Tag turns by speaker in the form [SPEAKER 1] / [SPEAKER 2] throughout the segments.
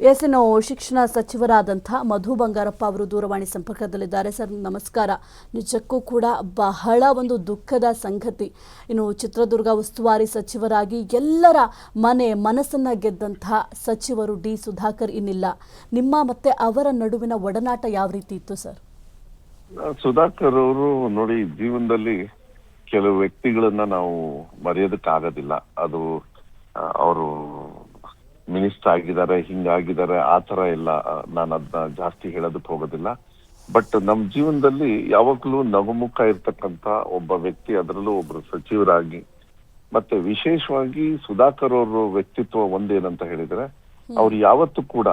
[SPEAKER 1] S ಇನ್ನು ಶಿಕ್ಷಣ ಸಚಿವರಾದಂಥ ಮಧು ಬಂಗಾರಪ್ಪ ಅವರು ದೂರವಾಣಿ ಸಂಪರ್ಕದಲ್ಲಿದ್ದಾರೆ. ಸರ್ ನಮಸ್ಕಾರ. ನಿಜಕ್ಕೂ ಕೂಡ ಬಹಳ ಒಂದು ದುಃಖದ ಸಂಗತಿ. ಇನ್ನು ಚಿತ್ರದುರ್ಗ ಉಸ್ತುವಾರಿ ಸಚಿವರಾಗಿ ಎಲ್ಲರ ಮನಸ್ಸನ್ನ ಗೆದ್ದಂತಹ ಸಚಿವರು ಡಿ ಸುಧಾಕರ್ ಇನ್ನಿಲ್ಲ. ನಿಮ್ಮ ಮತ್ತೆ ಅವರ ನಡುವಿನ ಒಡನಾಟ ಯಾವ ರೀತಿ ಇತ್ತು ಸರ್?
[SPEAKER 2] ಸುಧಾಕರ್ ಅವರು ನೋಡಿ, ಜೀವನದಲ್ಲಿ ಕೆಲವು ವ್ಯಕ್ತಿಗಳನ್ನ ನಾವು ಮರೆಯೋದಕ್ಕಾಗೋದಿಲ್ಲ. ಅದು ಅವರು ಮಿನಿಸ್ಟರ್ ಆಗಿದ್ದಾರೆ, ಹಿಂಗಾಗಿದ್ದಾರೆ, ಆ ತರ ಎಲ್ಲ ನಾನು ಅದನ್ನ ಜಾಸ್ತಿ ಹೇಳೋದಕ್ಕೆ ಹೋಗೋದಿಲ್ಲ. ಬಟ್ ನಮ್ಮ ಜೀವನದಲ್ಲಿ ಯಾವಾಗ್ಲೂ ನಗುಮುಖ ಇರ್ತಕ್ಕಂತ ಒಬ್ಬ ವ್ಯಕ್ತಿ, ಅದರಲ್ಲೂ ಒಬ್ರು ಸಚಿವರಾಗಿ, ಮತ್ತೆ ವಿಶೇಷವಾಗಿ ಸುಧಾಕರ್ ಅವ್ರ ವ್ಯಕ್ತಿತ್ವ ಒಂದೇನಂತ ಹೇಳಿದ್ರೆ, ಅವ್ರು ಯಾವತ್ತೂ ಕೂಡ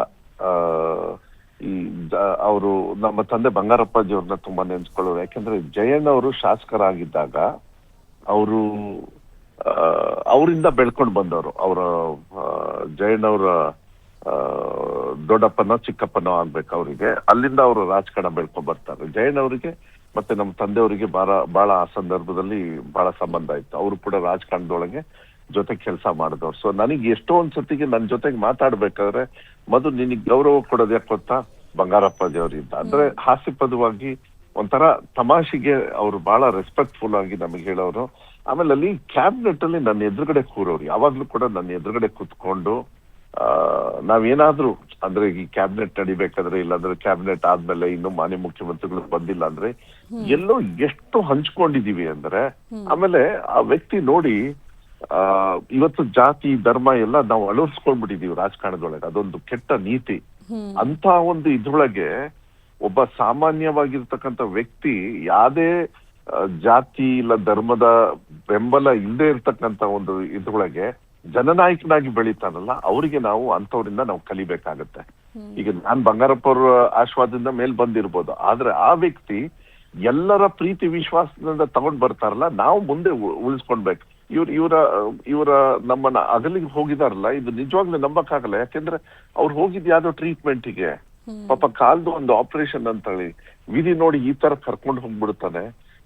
[SPEAKER 2] ಅವರು ನಮ್ಮ ತಂದೆ ಬಂಗಾರಪ್ಪಾಜಿ ಅವ್ರನ್ನ ತುಂಬಾ ನೆನ್ಸ್ಕೊಳ್ಳೋರು. ಯಾಕಂದ್ರೆ ಜಯಣ್ಣ ಅವರು ಶಾಸಕರಾಗಿದ್ದಾಗ ಅವರು ಅವರಿಂದ ಬೆಳ್ಕೊಂಡು ಬಂದವರು. ಅವರ ಜಯಣ್ಣವರ ದೊಡ್ಡಪ್ಪನೋ ಚಿಕ್ಕಪ್ಪನೋ ಆಗ್ಬೇಕು ಅವರಿಗೆ. ಅಲ್ಲಿಂದ ಅವರು ರಾಜಕಾರಣ ಬೆಳ್ಕೊಂಡ್ ಬರ್ತಾರೆ. ಜಯಣ್ಣವರಿಗೆ ಮತ್ತೆ ನಮ್ಮ ತಂದೆಯವರಿಗೆ ಬಹಳ ಆ ಸಂದರ್ಭದಲ್ಲಿ ಬಹಳ ಸಂಬಂಧ ಇತ್ತು. ಅವರು ಕೂಡ ರಾಜಕಾರಣದೊಳಗೆ ಜೊತೆ ಕೆಲಸ ಮಾಡಿದವ್ರು. ಸೊ ನನಗೆ ಎಷ್ಟೋ ಒಂದ್ಸತಿಗೆ ನನ್ನ ಜೊತೆಗೆ ಮಾತಾಡ್ಬೇಕಾದ್ರೆ ಮೊದಲು ನಿನಗೆ ಗೌರವ ಕೊಡೋದು ಯಾಕೆ ಗೊತ್ತಾ, ಬಂಗಾರಪ್ಪಾಜಿ ಅವರಿಂದ. ಅಂದ್ರೆ ಹಾಸ್ಯಪದವಾಗಿ ಒಂಥರ ತಮಾಷೆಗೆ ಅವರು ಬಹಳ ರೆಸ್ಪೆಕ್ಟ್ಫುಲ್ ಆಗಿ ನಮಗೆ ಹೇಳೋರು. ಆಮೇಲೆ ಅಲ್ಲಿ ಕ್ಯಾಬಿನೆಟ್ ಅಲ್ಲಿ ನನ್ನ ಎದುರುಗಡೆ ಕೂರೋರು, ಯಾವಾಗ್ಲೂ ಕೂಡ ನನ್ನ ಎದುರುಗಡೆ ಕೂತ್ಕೊಂಡು ನಾವೇನಾದ್ರೂ ಅಂದ್ರೆ ಈ ಕ್ಯಾಬಿನೆಟ್ ನಡಿಬೇಕಾದ್ರೆ, ಇಲ್ಲಾಂದ್ರೆ ಕ್ಯಾಬಿನೆಟ್ ಆದ್ಮೇಲೆ ಇನ್ನು ಮಾನ್ಯ ಮುಖ್ಯಮಂತ್ರಿಗಳು ಬಂದಿಲ್ಲ ಅಂದ್ರೆ ಎಲ್ಲೋ ಎಷ್ಟು ಹಂಚ್ಕೊಂಡಿದೀವಿ ಅಂದ್ರೆ. ಆಮೇಲೆ ಆ ವ್ಯಕ್ತಿ ನೋಡಿ, ಇವತ್ತು ಜಾತಿ ಧರ್ಮ ಎಲ್ಲ ನಾವು ಅಳವಡಿಸ್ಕೊಂಡ್ಬಿಟ್ಟಿದೀವಿ ರಾಜಕಾರಣದೊಳಗೆ. ಅದೊಂದು ಕೆಟ್ಟ ನೀತಿ. ಅಂತ ಒಂದು ಇದ್ರೊಳಗೆ ಒಬ್ಬ ಸಾಮಾನ್ಯವಾಗಿರ್ತಕ್ಕಂಥ ವ್ಯಕ್ತಿ ಯಾವ್ದೇ ಜಾತಿ ಇಲ್ಲ ಧರ್ಮದ ಬೆಂಬಲ ಇಲ್ಲದೆ ಇರ್ತಕ್ಕಂಥ ಒಂದು ಇದ್ರೊಳಗೆ ಜನನಾಯಕನಾಗಿ ಬೆಳೀತಾನಲ್ಲ, ಅವರಿಗೆ ನಾವು ಅಂತವ್ರಿಂದ ನಾವು ಕಲಿಬೇಕಾಗತ್ತೆ. ಈಗ ನಾನ್ ಬಂಗಾರಪ್ಪ ಅವ್ರ ಆಶೀರ್ವಾದದಿಂದ ಮೇಲ್ ಬಂದಿರ್ಬೋದು, ಆದ್ರೆ ಆ ವ್ಯಕ್ತಿ ಎಲ್ಲರ ಪ್ರೀತಿ ವಿಶ್ವಾಸದಿಂದ ತಗೊಂಡ್ ಬರ್ತಾರಲ್ಲ, ನಾವು ಮುಂದೆ ಉಳಿಸ್ಕೊಳ್ಬೇಕು. ಇವರ ನಮ್ಮನ್ನ ಅಗಲಿಗೆ ಹೋಗಿದಾರಲ್ಲ, ಇದು ನಿಜವಾಗ್ಲೂ ನಂಬಕ್ಕಾಗಲ್ಲ. ಯಾಕೆಂದ್ರೆ ಅವ್ರು ಹೋಗಿದ್ ಯಾವ್ದೋ ಟ್ರೀಟ್ಮೆಂಟಿಗೆ, ಪಾಪ ಕಾಲ್ದು ಒಂದು ಆಪರೇಷನ್ ಅಂತ ಹೇಳಿ ವಿಧಿ ನೋಡಿ ಈ ತರ ಕರ್ಕೊಂಡು ಹೋಗ್ಬಿಡ್ತಾನೆ.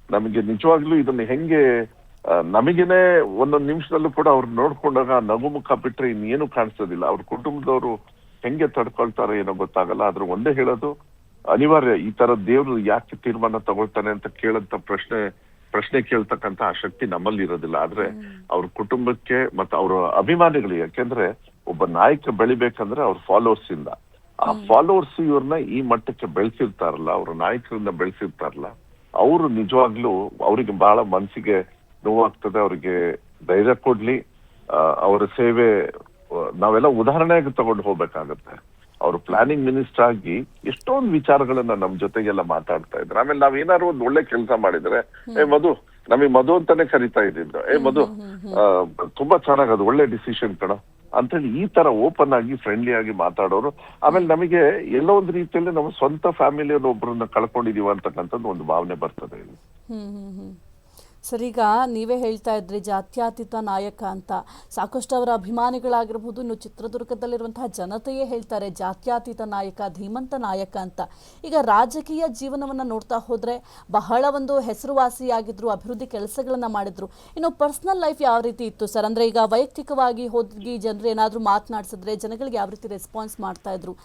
[SPEAKER 2] ನಮಗೆ ನಿಜವಾಗ್ಲೂ ಇದನ್ನ ಹೆಂಗೆ, ನಮಗೇನೆ ಒಂದೊಂದು ನಿಮಿಷದಲ್ಲೂ ಕೂಡ ಅವ್ರು ನೋಡ್ಕೊಂಡಾಗ ನಗುಮುಖ ಬಿಟ್ರೆ ಇನ್ನೇನು ಕಾಣಿಸೋದಿಲ್ಲ. ಅವ್ರ ಕುಟುಂಬದವರು ಹೆಂಗೆ ತಡ್ಕೊಳ್ತಾರೋ ಏನೋ ಗೊತ್ತಾಗಲ್ಲ. ಆದ್ರೂ ಒಂದೇ ಹೇಳೋದು, ಅನಿವಾರ್ಯ ಈ ತರ ದೇವ್ರು ಯಾಕೆ ತೀರ್ಮಾನ ತಗೊಳ್ತಾನೆ ಅಂತ ಕೇಳಂತ ಪ್ರಶ್ನೆ ಕೇಳ್ತಕ್ಕಂತ ಆ ಶಕ್ತಿ ನಮ್ಮಲ್ಲಿ ಇರೋದಿಲ್ಲ. ಆದ್ರೆ ಅವ್ರ ಕುಟುಂಬಕ್ಕೆ ಮತ್ತೆ ಅವ್ರ ಅಭಿಮಾನಿಗಳಿಗೆ, ಯಾಕೆಂದ್ರೆ ಒಬ್ಬ ನಾಯಕ ಬೆಳಿಬೇಕಂದ್ರೆ ಅವ್ರ ಫಾಲೋವರ್ಸ್ ಇಂದ, ಆ ಫಾಲೋವರ್ಸ್ ಇವ್ರನ್ನ ಈ ಮಟ್ಟಕ್ಕೆ ಬೆಳೆಸಿರ್ತಾರಲ್ಲ, ಅವ್ರ ನಾಯಕರನ್ನ ಬೆಳೆಸಿರ್ತಾರಲ್ಲ, ಅವರು ನಿಜವಾಗ್ಲೂ ಅವ್ರಿಗೆ ಬಹಳ ಮನ್ಸಿಗೆ ನೋವಾಗ್ತದೆ. ಅವ್ರಿಗೆ ಧೈರ್ಯ ಕೊಡ್ಲಿ. ಅವರ ಸೇವೆ ನಾವೆಲ್ಲ ಉದಾಹರಣೆಯಾಗಿ ತಗೊಂಡು ಹೋಗ್ಬೇಕಾಗತ್ತೆ. ಅವ್ರು ಪ್ಲಾನಿಂಗ್ ಮಿನಿಸ್ಟರ್ ಆಗಿ ಎಷ್ಟೊಂದು ವಿಚಾರಗಳನ್ನ ನಮ್ ಜೊತೆಗೆಲ್ಲ ಮಾತಾಡ್ತಾ ಇದ್ರು. ಆಮೇಲೆ ನಾವ್ ಏನಾದ್ರು ಒಂದ್ ಒಳ್ಳೆ ಕೆಲಸ ಮಾಡಿದ್ರೆ, ಮಧು, ನಮಗೆ ಮಧು ಅಂತಾನೆ ಕರಿತಾ ಇದ್ದಿದ್ದು, ಮಧು ತುಂಬಾ ಚೆನ್ನಾಗ್, ಅದು ಒಳ್ಳೆ ಡಿಸಿಷನ್ ಕಣ ಅಂತೇಳಿ ಈ ತರ ಓಪನ್ ಆಗಿ ಫ್ರೆಂಡ್ಲಿ ಆಗಿ ಮಾತಾಡೋರು. ಆಮೇಲೆ ನಮಗೆ ಎಲ್ಲೋ ಒಂದು ರೀತಿಯಲ್ಲಿ ನಮ್ಮ ಸ್ವಂತ ಫ್ಯಾಮಿಲಿಯನ್ನು ಒಬ್ಬರನ್ನ ಕಳ್ಕೊಂಡಿದೀವ ಅಂತಕ್ಕಂಥದ್ದು ಒಂದು ಭಾವನೆ ಬರ್ತದೆ.
[SPEAKER 1] ಸರ್, ಈಗ ನೀವೇ ಹೇಳ್ತಾ ಇದ್ರಿ ಜಾತ್ಯತೀತ ನಾಯಕ ಅಂತ. ಸಾಕಷ್ಟು ಅವರ ಅಭಿಮಾನಿಗಳಾಗಿರ್ಬೋದು, ಇನ್ನು ಚಿತ್ರದುರ್ಗದಲ್ಲಿರುವಂತಹ ಜನತೆಯೇ ಹೇಳ್ತಾರೆ ಜಾತ್ಯತೀತ ನಾಯಕ, ಧೀಮಂತ ನಾಯಕ ಅಂತ. ಈಗ ರಾಜಕೀಯ ಜೀವನವನ್ನು ನೋಡ್ತಾ ಹೋದ್ರೆ ಬಹಳ ಒಂದು ಹೆಸರುವಾಸಿಯಾಗಿದ್ರು, ಅಭಿವೃದ್ಧಿ ಕೆಲಸಗಳನ್ನ ಮಾಡಿದ್ರು. ಇನ್ನು ಪರ್ಸನಲ್ ಲೈಫ್ ಯಾವ ರೀತಿ ಇತ್ತು ಸರ್? ಅಂದ್ರೆ ಈಗ ವೈಯಕ್ತಿಕವಾಗಿ ಹೋಗಿ ಜನರು ಏನಾದರೂ ಮಾತನಾಡಿಸಿದ್ರೆ ಜನಗಳಿಗೆ ಯಾವ ರೀತಿ ರೆಸ್ಪಾನ್ಸ್ ಮಾಡ್ತಾ ಇದ್ರು?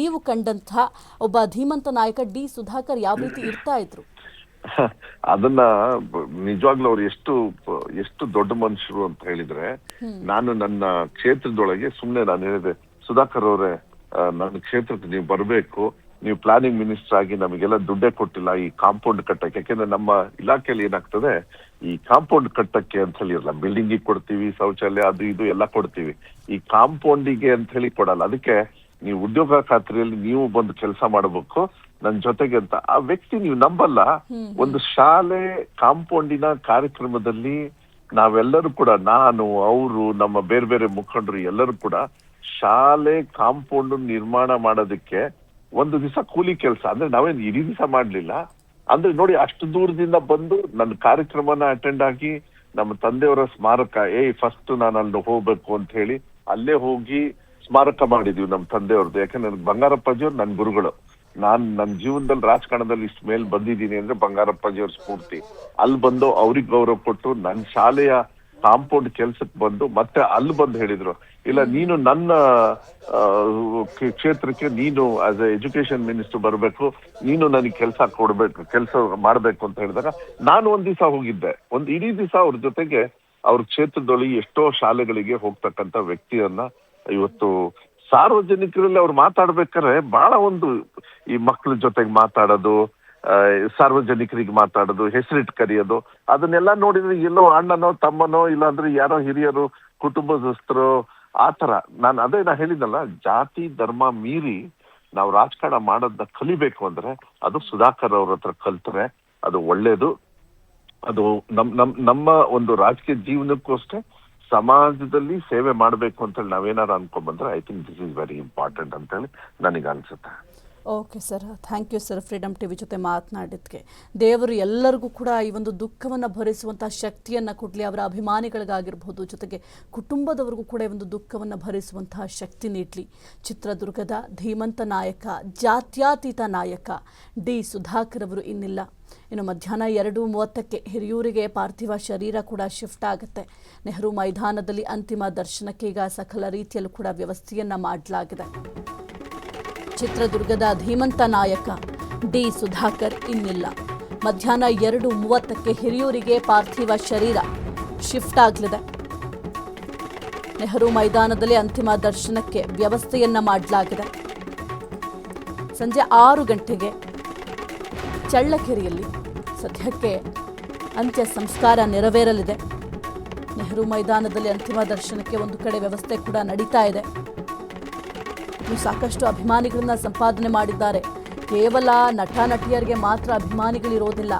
[SPEAKER 1] ನೀವು ಕಂಡಂತಹ ಒಬ್ಬ ಧೀಮಂತ ನಾಯಕ ಡಿ ಸುಧಾಕರ್ ಯಾವ ರೀತಿ ಇರ್ತಾ ಇದ್ರು?
[SPEAKER 2] ಅದನ್ನ ನಿಜವಾಗ್ಲೂ ಅವ್ರು ಎಷ್ಟು ದೊಡ್ಡ ಮನುಷ್ಯರು ಅಂತ ಹೇಳಿದ್ರೆ, ನಾನು ನನ್ನ ಕ್ಷೇತ್ರದೊಳಗೆ ಸುಮ್ನೆ ನಾನು ಹೇಳಿದೆ, ಸುಧಾಕರ್ ಅವರೇ, ನನ್ನ ಕ್ಷೇತ್ರಕ್ಕೆ ನೀವು ಬರ್ಬೇಕು, ನೀವು ಪ್ಲಾನಿಂಗ್ ಮಿನಿಸ್ಟರ್ ಆಗಿ ನಮಗೆಲ್ಲ ದುಡ್ಡೇ ಕೊಟ್ಟಿಲ್ಲ ಈ ಕಾಂಪೌಂಡ್ ಕಟ್ಟಕ್ಕೆ. ಯಾಕೆಂದ್ರೆ ನಮ್ಮ ಇಲಾಖೆಯಲ್ಲಿ ಏನಾಗ್ತದೆ, ಈ ಕಾಂಪೌಂಡ್ ಕಟ್ಟಕ್ಕೆ ಅಂತ ಹೇಳಿ ಇರಲ್ಲ, ಬಿಲ್ಡಿಂಗಿಗೆ ಕೊಡ್ತೀವಿ, ಶೌಚಾಲಯ ಅದು ಇದು ಎಲ್ಲ ಕೊಡ್ತೀವಿ, ಈ ಕಾಂಪೌಂಡಿಗೆ ಅಂತ ಹೇಳಿ ಕೊಡಲ್ಲ. ಅದಕ್ಕೆ ನೀವು ಉದ್ಯೋಗ ಖಾತ್ರಿಯಲ್ಲಿ ನೀವು ಬಂದು ಕೆಲಸ ಮಾಡಬೇಕು ನನ್ ಜೊತೆಗೆ ಅಂತ. ಆ ವ್ಯಕ್ತಿ ನೀವು ನಂಬಲ್ಲ, ಒಂದು ಶಾಲೆ ಕಾಂಪೌಂಡಿನ ಕಾರ್ಯಕ್ರಮದಲ್ಲಿ ನಾವೆಲ್ಲರೂ ಕೂಡ, ನಾನು, ಅವರು, ನಮ್ಮ ಬೇರೆ ಬೇರೆ ಮುಖಂಡರು ಎಲ್ಲರೂ ಕೂಡ ಶಾಲೆ ಕಾಂಪೌಂಡ್ ನಿರ್ಮಾಣ ಮಾಡೋದಕ್ಕೆ ಒಂದು ದಿವಸ ಕೂಲಿ ಕೆಲಸ, ಅಂದ್ರೆ ನಾವೇನು ಇಡೀ ದಿವಸ ಮಾಡ್ಲಿಲ್ಲ. ಅಂದ್ರೆ ನೋಡಿ, ಅಷ್ಟು ದೂರದಿಂದ ಬಂದು ನನ್ನ ಕಾರ್ಯಕ್ರಮನ ಅಟೆಂಡ್ ಆಗಿ ನಮ್ಮ ತಂದೆಯವರ ಸ್ಮಾರಕ, ಫಸ್ಟ್ ನಾನು ಅಲ್ಲಿ ಹೋಗ್ಬೇಕು ಅಂತ ಹೇಳಿ ಅಲ್ಲೇ ಹೋಗಿ ಸ್ಮಾರಕ ಮಾಡಿದೀವಿ ನಮ್ಮ ತಂದೆಯವ್ರದ್ದು. ಯಾಕಂದ್ರೆ ಬಂಗಾರಪ್ಪಾಜಿಯವ್ರು ನನ್ನ ಗುರುಗಳು. ನನ್ನ ಜೀವನದಲ್ಲಿ ರಾಜಕಾರಣದಲ್ಲಿ ಇಷ್ಟ ಮೇಲ್ ಬಂದಿದ್ದೀನಿ ಅಂದ್ರೆ ಬಂಗಾರಪ್ಪಾಜಿಯವ್ರ ಸ್ಫೂರ್ತಿ. ಅಲ್ಲಿ ಬಂದು ಅವ್ರಿಗೆ ಗೌರವ ಕೊಟ್ಟು ನನ್ನ ಶಾಲೆಯ ಕಾಂಪೌಂಡ್ ಕೆಲ್ಸಕ್ಕೆ ಬಂದು ಮತ್ತೆ ಅಲ್ಲಿ ಬಂದು ಹೇಳಿದ್ರು, ಇಲ್ಲ ನೀನು ನನ್ನ ಕ್ಷೇತ್ರಕ್ಕೆ ನೀನು ಆಸ್ ಎ ಎಜುಕೇಶನ್ ಮಿನಿಸ್ಟರ್ ಬರಬೇಕು, ನೀನು ನನಗೆ ಕೆಲಸ ಕೊಡ್ಬೇಕು, ಕೆಲಸ ಮಾಡ್ಬೇಕು ಅಂತ ಹೇಳಿದಾಗ ನಾನು ಒಂದ್ ದಿವಸ ಹೋಗಿದ್ದೆ. ಒಂದ್ ಇಡೀ ದಿವಸ ಅವ್ರ ಜೊತೆಗೆ ಅವ್ರ ಕ್ಷೇತ್ರದೊಳಗೆ ಎಷ್ಟೋ ಶಾಲೆಗಳಿಗೆ ಹೋಗ್ತಕ್ಕಂತ ವ್ಯಕ್ತಿಯನ್ನ ಇವತ್ತು ಸಾರ್ವಜನಿಕರಲ್ಲಿ ಅವ್ರು ಮಾತಾಡ್ಬೇಕಾದ್ರೆ ಬಹಳ ಒಂದು ಈ ಮಕ್ಕಳ ಜೊತೆಗೆ ಮಾತಾಡೋದು, ಸಾರ್ವಜನಿಕರಿಗೆ ಮಾತಾಡೋದು, ಹೆಸರಿಟ್ಟು ಕರೆಯೋದು, ಅದನ್ನೆಲ್ಲ ನೋಡಿದ್ರೆ ಎಲ್ಲೋ ಅಣ್ಣನೋ ತಮ್ಮನೋ ಇಲ್ಲಾಂದ್ರೆ ಯಾರೋ ಹಿರಿಯರು ಕುಟುಂಬಸ್ಥರು ಆತರ. ನಾನು ನಾ ಹೇಳಿದ್ನಲ್ಲ, ಜಾತಿ ಧರ್ಮ ಮೀರಿ ನಾವು ರಾಜಕಾರಣ ಮಾಡೋದನ್ನ ಕಲಿಬೇಕು ಅಂದ್ರೆ ಅದು ಸುಧಾಕರ್ ಅವ್ರ ಹತ್ರ ಕಲ್ತ್ರೆ ಅದು ಒಳ್ಳೇದು. ಅದು ನಮ್ಮ ಒಂದು ರಾಜಕೀಯ ಜೀವನಕ್ಕೂ ಅಷ್ಟೇ, ಸಮಾಜದಲ್ಲಿ ಸೇವೆ ಮಾಡಬೇಕು ಅಂತೇಳಿ ನಾವೇನಾರು ಅನ್ಕೊಂಡ್ಬಂದ್ರೆ I think this is very important ಅಂತೇಳಿ ನನಗೆ ಅನ್ಸುತ್ತೆ.
[SPEAKER 1] Okay sir, thank you sir freedom TV ಜೊತೆ ಮಾತನಾಡಿದ್ದಕ್ಕೆ. ದೇವರು ಎಲ್ಲರಿಗೂ ಕೂಡ ಈ ಒಂದು ದುಃಖವನ್ನು ಭರಿಸುವಂಥ ಶಕ್ತಿಯನ್ನು ಕೊಡಲಿ, ಅವರ ಅಭಿಮಾನಿಗಳಿಗಾಗಿರ್ಬೋದು, ಜೊತೆಗೆ ಕುಟುಂಬದವರಿಗೂ ಕೂಡ ಈ ಒಂದು ದುಃಖವನ್ನು ಭರಿಸುವಂತಹ ಶಕ್ತಿ ನೀಡಲಿ. ಚಿತ್ರದುರ್ಗದ ಧೀಮಂತ ನಾಯಕ, ಜಾತ್ಯತೀತ ನಾಯಕ ಡಿ ಸುಧಾಕರ್ ಅವರು ಇನ್ನಿಲ್ಲ. ಇನ್ನು ಮಧ್ಯಾಹ್ನ 2:30ಕ್ಕೆ ಹಿರಿಯೂರಿಗೆ ಪಾರ್ಥಿವ ಶರೀರ ಕೂಡ ಶಿಫ್ಟ್ ಆಗುತ್ತೆ. ನೆಹರು ಮೈದಾನದಲ್ಲಿ ಅಂತಿಮ ದರ್ಶನಕ್ಕೆ ಈಗ ಸಕಲ ರೀತಿಯಲ್ಲೂ ಕೂಡ ವ್ಯವಸ್ಥೆಯನ್ನು ಮಾಡಲಾಗಿದೆ. ಚಿತ್ರದುರ್ಗದ ಧೀಮಂತ ನಾಯಕ ಡಿ ಸುಧಾಕರ್ ಇನ್ನಿಲ್ಲ. ಮಧ್ಯಾಹ್ನ 2:30ಕ್ಕೆ ಹಿರಿಯೂರಿಗೆ ಪಾರ್ಥಿವ ಶರೀರ ಶಿಫ್ಟ್ ಆಗಲಿದೆ. ನೆಹರು ಮೈದಾನದಲ್ಲಿ ಅಂತಿಮ ದರ್ಶನಕ್ಕೆ ವ್ಯವಸ್ಥೆಯನ್ನ ಮಾಡಲಾಗಿದೆ. ಸಂಜೆ 6 ಗಂಟೆಗೆ ಚಳ್ಳಕೆರೆಯಲ್ಲಿ ಸದ್ಯಕ್ಕೆ ಅಂತ್ಯ ಸಂಸ್ಕಾರ ನೆರವೇರಲಿದೆ. ನೆಹರು ಮೈದಾನದಲ್ಲಿ ಅಂತಿಮ ದರ್ಶನಕ್ಕೆ ಒಂದು ಕಡೆ ವ್ಯವಸ್ಥೆ ಕೂಡ ನಡೀತಾ ಇದೆ. ಸಾಕಷ್ಟು ಅಭಿಮಾನಿಗಳನ್ನ ಸಂಪಾದನೆ ಮಾಡಿದ್ದಾರೆ. ಕೇವಲ ನಟ ನಟಿಯರಿಗೆ ಮಾತ್ರ ಅಭಿಮಾನಿಗಳಿರೋದಿಲ್ಲ,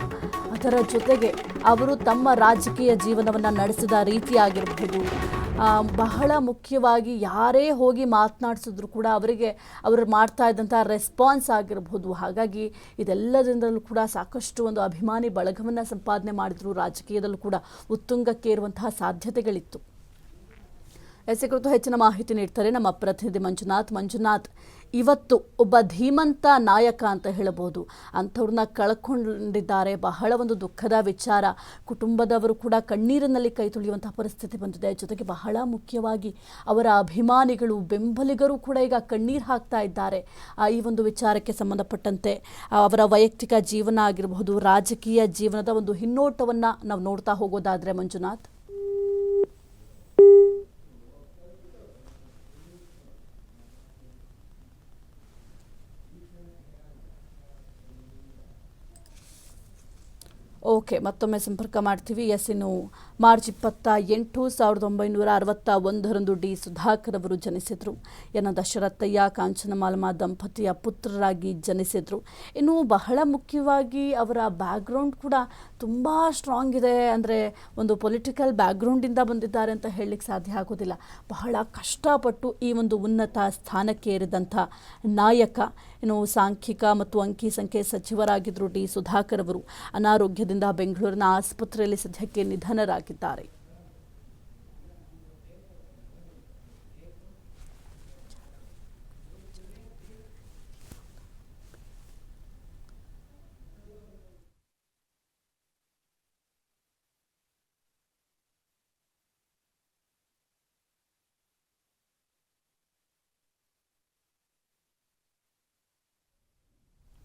[SPEAKER 1] ಅದರ ಜೊತೆಗೆ ಅವರು ತಮ್ಮ ರಾಜಕೀಯ ಜೀವನವನ್ನು ನಡೆಸಿದ ರೀತಿಯಾಗಿರಬಹುದು, ಬಹಳ ಮುಖ್ಯವಾಗಿ ಯಾರೇ ಹೋಗಿ ಮಾತನಾಡಿಸಿದ್ರು ಕೂಡ ಅವರು ಮಾಡ್ತಾ ಇದ್ದಂಥ ರೆಸ್ಪಾನ್ಸ್ ಆಗಿರಬಹುದು. ಹಾಗಾಗಿ ಇದೆಲ್ಲದಿಂದಲೂ ಕೂಡ ಸಾಕಷ್ಟು ಒಂದು ಅಭಿಮಾನಿ ಬಳಗವನ್ನು ಸಂಪಾದನೆ ಮಾಡಿದ್ರು. ರಾಜಕೀಯದಲ್ಲೂ ಕೂಡ ಉತ್ತುಂಗಕ್ಕೆ ಇರುವಂತಹ ಸಾಧ್ಯತೆಗಳಿತ್ತು. ಎಸ್ ಕುರಿತು ಹೆಚ್ಚಿನ ಮಾಹಿತಿ ನೀಡ್ತಾರೆ ನಮ್ಮ ಪ್ರತಿನಿಧಿ ಮಂಜುನಾಥ್. ಇವತ್ತು ಒಬ್ಬ ಧೀಮಂತ ನಾಯಕ ಅಂತ ಹೇಳಬಹುದು, ಅಂಥವ್ರನ್ನ ಕಳ್ಕೊಂಡಿದ್ದಾರೆ. ಬಹಳ ಒಂದು ದುಃಖದ ವಿಚಾರ. ಕುಟುಂಬದವರು ಕೂಡ ಕಣ್ಣೀರಿನಲ್ಲಿ ಕೈ ತೊಳೆಯುವಂತಹ ಪರಿಸ್ಥಿತಿ ಬಂದಿದೆ. ಜೊತೆಗೆ ಬಹಳ ಮುಖ್ಯವಾಗಿ ಅವರ ಅಭಿಮಾನಿಗಳು, ಬೆಂಬಲಿಗರು ಕೂಡ ಈಗ ಕಣ್ಣೀರು ಹಾಕ್ತಾ ಇದ್ದಾರೆ. ಈ ಒಂದು ವಿಚಾರಕ್ಕೆ ಸಂಬಂಧಪಟ್ಟಂತೆ ಅವರ ವೈಯಕ್ತಿಕ ಜೀವನ ಆಗಿರಬಹುದು, ರಾಜಕೀಯ ಜೀವನದ ಒಂದು ಹಿನ್ನೋಟವನ್ನು ನಾವು ನೋಡ್ತಾ ಹೋಗೋದಾದ್ರೆ ಮಂಜುನಾಥ್. ಓಕೆ, ಮತ್ತೊಮ್ಮೆ ಸಂಪರ್ಕ ಮಾಡ್ತೀವಿ. ಇನ್ನು ಮಾರ್ಚ್ 28, 1961 ಡಿ ಸುಧಾಕರ್ ಅವರು ಜನಿಸಿದರು. ದಶರಥಯ್ಯ ಕಾಂಚನಮಾಲಮ್ಮ ದಂಪತಿಯ ಪುತ್ರರಾಗಿ ಜನಿಸಿದರು. ಇನ್ನು ಬಹಳ ಮುಖ್ಯವಾಗಿ ಅವರ ಬ್ಯಾಕ್ಗ್ರೌಂಡ್ ಕೂಡ ತುಂಬ ಸ್ಟ್ರಾಂಗ್ ಇದೆ. ಅಂದರೆ ಒಂದು ಪೊಲಿಟಿಕಲ್ ಬ್ಯಾಕ್ಗ್ರೌಂಡಿಂದ ಬಂದಿದ್ದಾರೆ ಅಂತ ಹೇಳಲಿಕ್ಕೆ ಸಾಧ್ಯ ಆಗೋದಿಲ್ಲ. ಬಹಳ ಕಷ್ಟಪಟ್ಟು ಈ ಒಂದು ಉನ್ನತ ಸ್ಥಾನಕ್ಕೆ ಏರಿದಂಥ ನಾಯಕ. ಸಾಂಖ್ಯಿಕ ಮತ್ತು ಅಂಕಿ ಸಂಖ್ಯೆ ಸಚಿವರಾಗಿದ್ದರು ಡಿ ಸುಧಾಕರ್ ಅವರು. ಅನಾರೋಗ್ಯದಿಂದ ಬೆಂಗಳೂರಿನ ಆಸ್ಪತ್ರೆಯಲ್ಲಿ ಸದ್ಯಕ್ಕೆ ನಿಧನರಾಗಿದ್ದಾರೆ.